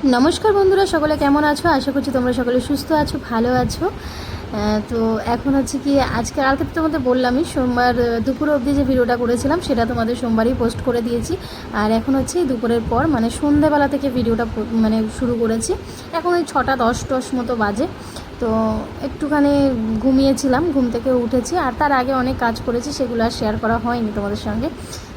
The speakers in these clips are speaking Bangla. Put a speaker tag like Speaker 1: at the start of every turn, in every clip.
Speaker 1: নমস্কার বন্ধুরা, সকলে কেমন আছো? আশা করছি তোমরা সকলে সুস্থ আছো, ভালো আছো। তো এখন হচ্ছে কি, কালকে তো তোমাদের বললামই সোমবার দুপুর অবধি যে ভিডিওটা করেছিলাম সেটা তোমাদের সোমবারই পোস্ট করে দিয়েছি। আর এখন হচ্ছে দুপুরের পর মানে সন্ধেবেলা থেকে ভিডিওটা মানে শুরু করেছি। এখন ওই 6:10 মতো বাজে। তো একটুখানি ঘুমিয়েছিলাম, ঘুম থেকে উঠেছি। আর তার আগে অনেক কাজ করেছি, সেগুলো আর শেয়ার করা হয়নি তোমাদের সঙ্গে।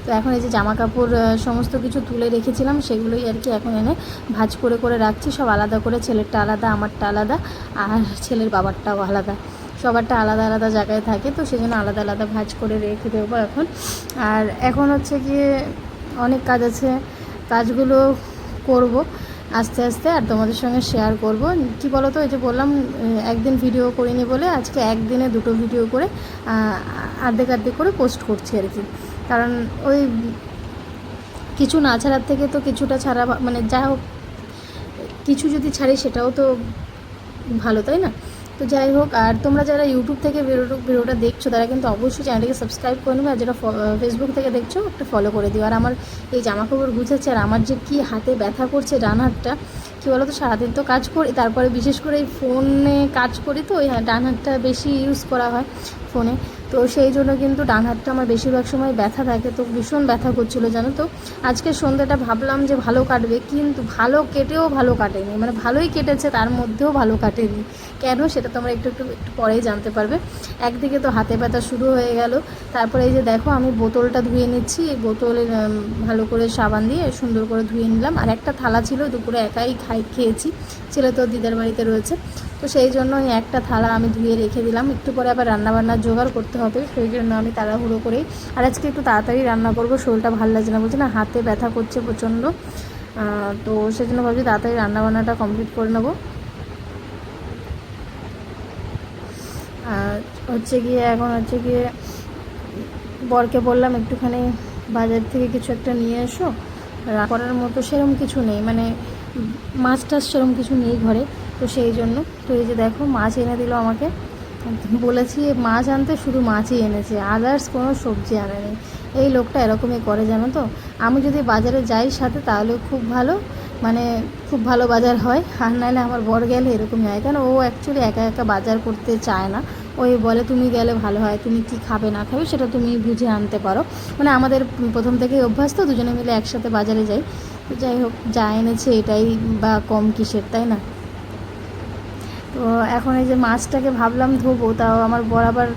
Speaker 1: তো এখন এই যে জামা কাপড় সমস্ত কিছু তুলে রেখেছিলাম, সেগুলোই আর কি এখন এনে ভাঁজ করে করে রাখছি, সব আলাদা করে। ছেলেরটা আলাদা, আমারটা আলাদা, আর ছেলের বাবারটাও আলাদা। সবারটা আলাদা আলাদা জায়গায় থাকে, তো সেই জন্য আলাদা আলাদা ভাঁজ করে রেখে দেবো এখন। আর এখন হচ্ছে গিয়ে অনেক কাজ আছে, কাজগুলো করব আস্তে আস্তে আর তোমাদের সঙ্গে শেয়ার করব। কি বলো তো, এই যে বললাম একদিন ভিডিও করিনি বলে আজকে একদিনে দুটো ভিডিও করে অর্ধেক অর্ধেক করে পোস্ট করছি আর কি। কারণ ওই কিছু না ছাড়ার থেকে তো কিছুটা ছাড়া, মানে যা হোক কিছু যদি ছাড়ি সেটাও তো ভালো, তাই না? তো যাই হোক, আর তোমরা যারা ইউটিউব থেকে ভিডিওটা দেখছো তারা কিন্তু অবশ্যই চ্যানেলটিকে সাবস্ক্রাইব করে নেবে। আর যারা ফেসবুক থেকে দেখছো একটা ফলো করে দিও। আর আমার এই জামাকাপড় গুছাচ্ছে, আর আমার যে কি হাতে ব্যথা করছে ডান হাতটা, কী বলো তো, সারাদিন তো কাজ করি, তারপরে বিশেষ করে এই ফোনে কাজ করি, তো ওই ডান হাতটা বেশি ইউজ করা হয় ফোনে। তো সেই জন্য কিন্তু ডান হাতটা আমার বেশিরভাগ সময় ব্যথা থাকে, তো ভীষণ ব্যথা করছিলো জানো তো। আজকে সন্ধ্যাটা ভাবলাম যে ভালো কাটবে, কিন্তু ভালো কেটেও ভালো কাটেনি, মানে ভালোই কেটেছে তার মধ্যেও ভালো কাটেনি। কেন সেটা তোমরা একটু একটু একটু পরেই জানতে পারবে। একদিকে তো হাতে ব্যথা শুরু হয়ে গেল, তারপরে এই যে দেখো আমি বোতলটা ধুয়ে নিচ্ছি। এই বোতলে ভালো করে সাবান দিয়ে সুন্দর করে ধুয়ে নিলাম। আর একটা থালা ছিল, দুপুরে একাই খেয়েছি, ছেলে তো দিদার বাড়িতে রয়েছে, তো সেই জন্য একটা থালা আমি ধুয়ে রেখে দিলাম। একটু পরে আবার রান্নাবান্নার জোগাড় করতে হবে, সেই জন্য আমি তাড়াহুড়ো করেই আর আজকে একটু তাড়াতাড়ি রান্না করবো। শরীরটা ভালো লাগছে না, বলছি না, হাতে ব্যথা করছে প্রচণ্ড। তো সেই জন্য ভাবছি তাড়াতাড়ি রান্নাবান্নাটা কমপ্লিট করে নেবো। আর হচ্ছে গিয়ে এখন হচ্ছে গিয়ে বরকে বললাম একটুখানি বাজার থেকে কিছু একটা নিয়ে এসো, করার মতো সেরকম কিছু নেই, মানে মাছ টাছ সেরকম কিছু নেই ঘরে, তো সেই জন্য। তো এই যে দেখো মাছ এনে দিল আমাকে, বলেছি মাছ আনতে, শুধু মাছই এনেছে, আদার্স কোনো সবজি আনেনি। এই লোকটা এরকমই করে জানো তো। আমি যদি বাজারে যাই সাথে তাহলে খুব ভালো, মানে খুব ভালো বাজার হয়, আর নাহলে আমার বর গেলে এরকমই হয়। কেন ও অ্যাকচুয়ালি একা একা বাজার করতে চায় না, ওই বলে তুমি গেলে ভালো হয়, তুমি কি খাবে না খাবে সেটা তুমি বুঝে আনতে পারো। মানে আমাদের প্রথম থেকেই অভ্যাস, তো দুজনে মিলে একসাথে বাজারে যাই। তো যাই হোক, যা এনেছে এটাই বা কম কিসের, তাই না? তো এখন এই যে মাছটাকে ভাবলাম ধোবো, তাও আমার বর আবার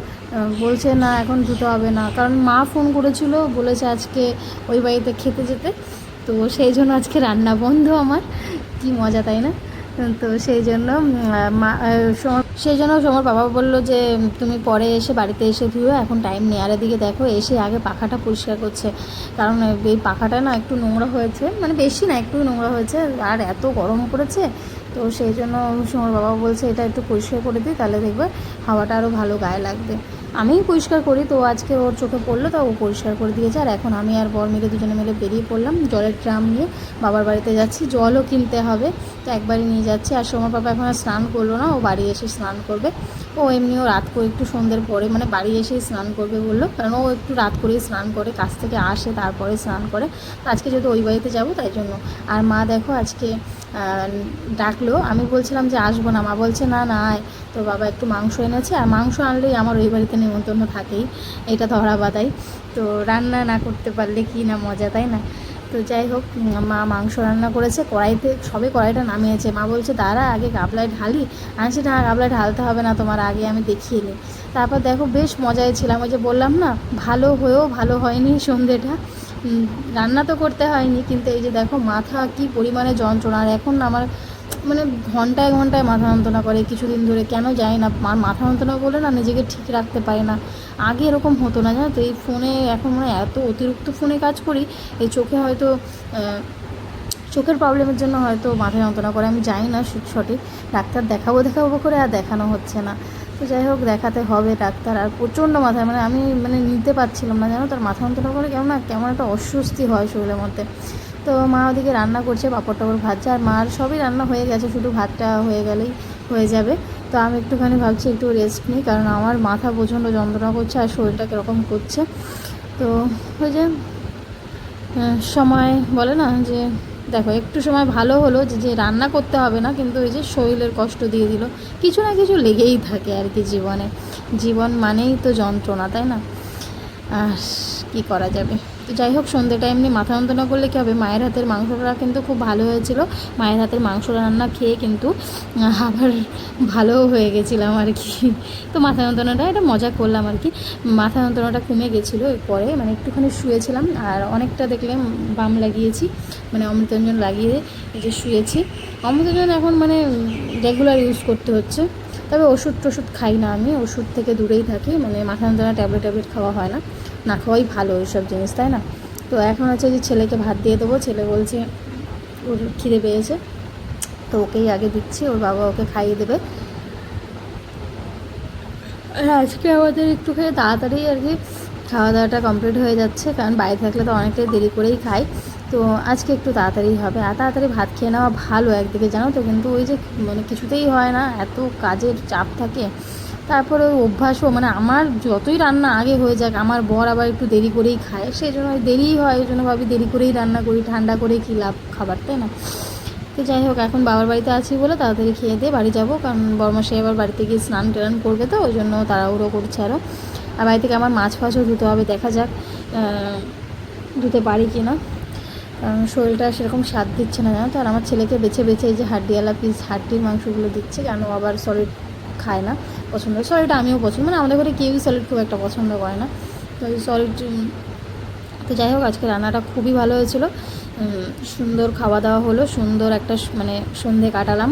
Speaker 1: বলছে না এখন ধুতে হবে না, কারণ মা ফোন করেছিল, বলেছে আজকে ওই বাড়িতে খেতে যেতে, তো সেই জন্য আজকে রান্না বন্ধ আমার। কি মজা, তাই না? তো সেই জন্য সোমার বাবা বললো যে তুমি পরে এসে বাড়িতে এসে ধুও, এখন টাইম নেই। আর এদিকে দেখো এসে আগে পাখাটা পরিষ্কার করছে, কারণ এই পাখাটা না একটু নোংরা হয়েছে, মানে বেশি না, একটু নোংরা হয়েছে, আর এত গরম পড়েছে। তো সেই জন্য সোমার বাবা বলছে এটা একটু পরিষ্কার করে দিই, তাহলে দেখবে হাওয়াটা আরও ভালো গায়ে লাগবে। আমিই পরিষ্কার করি, তো আজকে ওর চোখে পড়লো, তো ও পরিষ্কার করে দিয়েছে। আর এখন আমি আর বর মিলে দুজনে মিলে বেরিয়ে পড়লাম, জলের ড্রাম নিয়ে বাবার বাড়িতে যাচ্ছি। জলও কিনতে হবে, তো একবারই নিয়ে যাচ্ছি। আর সোমার বাবা এখন আর স্নান করলো না, ও বাড়ি এসে স্নান করবে। ও এমনিও রাত করে একটু সন্ধ্যের পরে, মানে বাড়ি এসেই স্নান করবে বললো, কারণ ও একটু রাত করেই স্নান করে, কাছ থেকে আসে তারপরে স্নান করে। তো আজকে যেহেতু ওই বাড়িতে যাবো তাই জন্য। আর মা দেখো আজকে ডাকলো, আমি বলছিলাম যে আসবো না, মা বলছে না না আয়। তো বাবা একটু মাংস এনেছে, আর মাংস আনলেই আমার ওই বাড়িতে নেমন্তন্ন থাকেই, এটা ধরা বাঁধাই। তো রান্না না করতে পারলে কি না মজা, তাই না? তো যাই হোক, মা মাংস রান্না করেছে, কড়াইতে সবে কড়াইটা নামিয়েছে, মা বলছে দাঁড়া আগে গাবলায় ঢালি। আনছি না, গাবলায় ঢালতে হবে না তোমার, আগে আমি দেখিয়ে নিই। তারপর দেখো বেশ মজায় ছিলাম, ওই যে বললাম না, ভালো হয়েও ভালো হয়নি সন্ধেটা। রান্না তো করতে হয়নি, কিন্তু এই যে দেখো মাথা কি পরিমাণে যন্ত্রণা। আর এখন আমার মানে ঘন্টায় ঘন্টায় মাথা যন্ত্রণা করে কিছুদিন ধরে, কেন জানি না। মাথা যন্ত্রণা করলে না নিজেকে ঠিক রাখতে পারি না। আগে এরকম হতো না জানো তো, এই ফোনে এখন মানে এত অতিরিক্ত ফোনে কাজ করি, এই চোখে হয়তো চোখের প্রবলেমের জন্য হয়তো মাথা যন্ত্রণা করে, আমি জানি না সঠিক। ডাক্তার দেখাবো করে আর দেখানো হচ্ছে না। তো যাই হোক, দেখাতে হবে ডাক্তার। আর প্রচণ্ড মাথায়, মানে আমি মানে নিতে পারছিলাম না জানো, তার মাথা যন্ত্রণা করে কেমন একটা অস্বস্তি হয় শরীরের মধ্যে। তো মা ওদিকে রান্না করছে, পাঁপড় টাপড় ভাজছে, আর মার সবই রান্না হয়ে গেছে, শুধু ভাতটা হয়ে গেলেই হয়ে যাবে। তো আমি একটুখানি ভাবছি একটু রেস্ট নিই, কারণ আমার মাথা প্রচণ্ড যন্ত্রণা করছে আর শরীরটা কীরকম করছে। তো ওই যে সময় বলে না যে দেখো একটু সময় ভালো হলো যে রান্না করতে হবে না, কিন্তু ওই যে শরীরের কষ্ট দিয়ে দিল। কিছু না কিছু লেগেই থাকে আর কি জীবনে, জীবন মানেই তো যন্ত্রণা, তাই না? আর কী করা যাবে। তো যাই হোক, সন্ধ্যেটা এমনি মাথা যন্ত্রণা করলে কী হবে, মায়ের হাতের মাংসটা কিন্তু খুব ভালো হয়েছিল। মায়ের হাতের মাংস রান্না খেয়ে কিন্তু আবার ভালোও হয়ে গেছিলাম আর কি। তো মাথা যন্ত্রণাটা এটা মজা করলাম আর কি। মাথা যন্ত্রণাটা কমে গেছিলো এরপরে, মানে একটুখানি শুয়েছিলাম, আর অনেকটা দেখলে বাম লাগিয়েছি, মানে অমৃতাঞ্জন লাগিয়ে এই যে শুয়েছি। অমৃতাঞ্জন এখন মানে রেগুলার ইউজ করতে হচ্ছে। তবে ওষুধ টষুধ খাই না আমি, ওষুধ থেকে দূরেই থাকি, মানে মাথা যন্ত্রণা ট্যাবলেট খাওয়া হয় না, না খাওয়াই ভালো এইসব জিনিস, তাই না? তো এখন হচ্ছে যে ছেলেকে ভাত দিয়ে দেবো, ছেলে বলছে ওর খিদে পেয়েছে, তো ওকেই আগে দিচ্ছি, ওর বাবা ওকে খাইয়ে দেবে। আর আজকে আমাদের একটুখানি তাড়াতাড়ি আর কি খাওয়া দাওয়াটা কমপ্লিট হয়ে যাচ্ছে, কারণ বাইরে থাকলে তো অনেকটাই দেরি করেই খাই। তো আজকে একটু তাড়াতাড়ি হবে, আর তাড়াতাড়ি ভাত খেয়ে নেওয়া ভালো একদিকে, জানো তো, কিন্তু ওই যে মানে কিছুতেই হয় না, এত কাজের চাপ থাকে। তারপরে ওই অভ্যাসও, মানে আমার যতই রান্না আগে হয়ে যাক, আমার বর আবার একটু দেরি করেই খায়, সেই জন্য দেরিই হয়, এই জন্য ভাবি দেরি করেই রান্না করি, ঠান্ডা করে কী লাভ খাবার, তাই না? তো যাই হোক, এখন বাবার বাড়িতে আছি বলে তাড়াতাড়ি খেয়ে দিয়ে বাড়ি যাব, কারণ বড়মশাই আবার বাড়িতে গিয়ে স্নান টান করবে, তো ওই জন্য তাড়াহুড়ো করছে আরও। আর বাড়ি থেকে আমার মাছ ফাছও ধুতে হবে, দেখা যাক ধুতে পারি কি না, কারণ শরীরটা সেরকম স্বাদ দিচ্ছে না, জানো তো। আর আমার ছেলেকে বেছে বেছে এই যে হাড্ডিওয়ালা পিস, হাড্ডির মাংসগুলো দিচ্ছে, কেন আবার সলিড খায় না, পছন্দ। সলিডটা আমিও পছন্দ, মানে আমাদের ঘরে কেউই সলিড খুব একটা পছন্দ করে না, তো ওই সলিড। তো যাই হোক, আজকে রান্নাটা খুবই ভালো হয়েছিল, সুন্দর খাওয়া দাওয়া হলো, সুন্দর একটা মানে সন্ধে কাটালাম।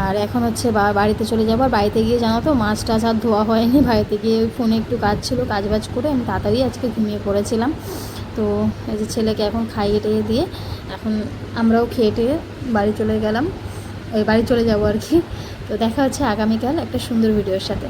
Speaker 1: আর এখন হচ্ছে বাড়িতে চলে যাবো। আর বাড়িতে গিয়ে জানো তো, মাছ টাছ আর ধোয়া হয়নি, বাড়িতে গিয়ে ফোনে একটু কাজ ছিল, কাজবাজ করে আমি তাড়াতাড়ি আজকে ঘুমিয়ে পড়েছিলাম। তো এই যে ছেলেকে এখন খাইয়ে টেয়ে দিয়ে এখন আমরাও খেয়ে টেয়ে বাড়ি চলে গেলাম, বাড়ি চলে যাবো আর কি। তো দেখা হচ্ছে আগামীকাল একটা সুন্দর ভিডিওর সাথে।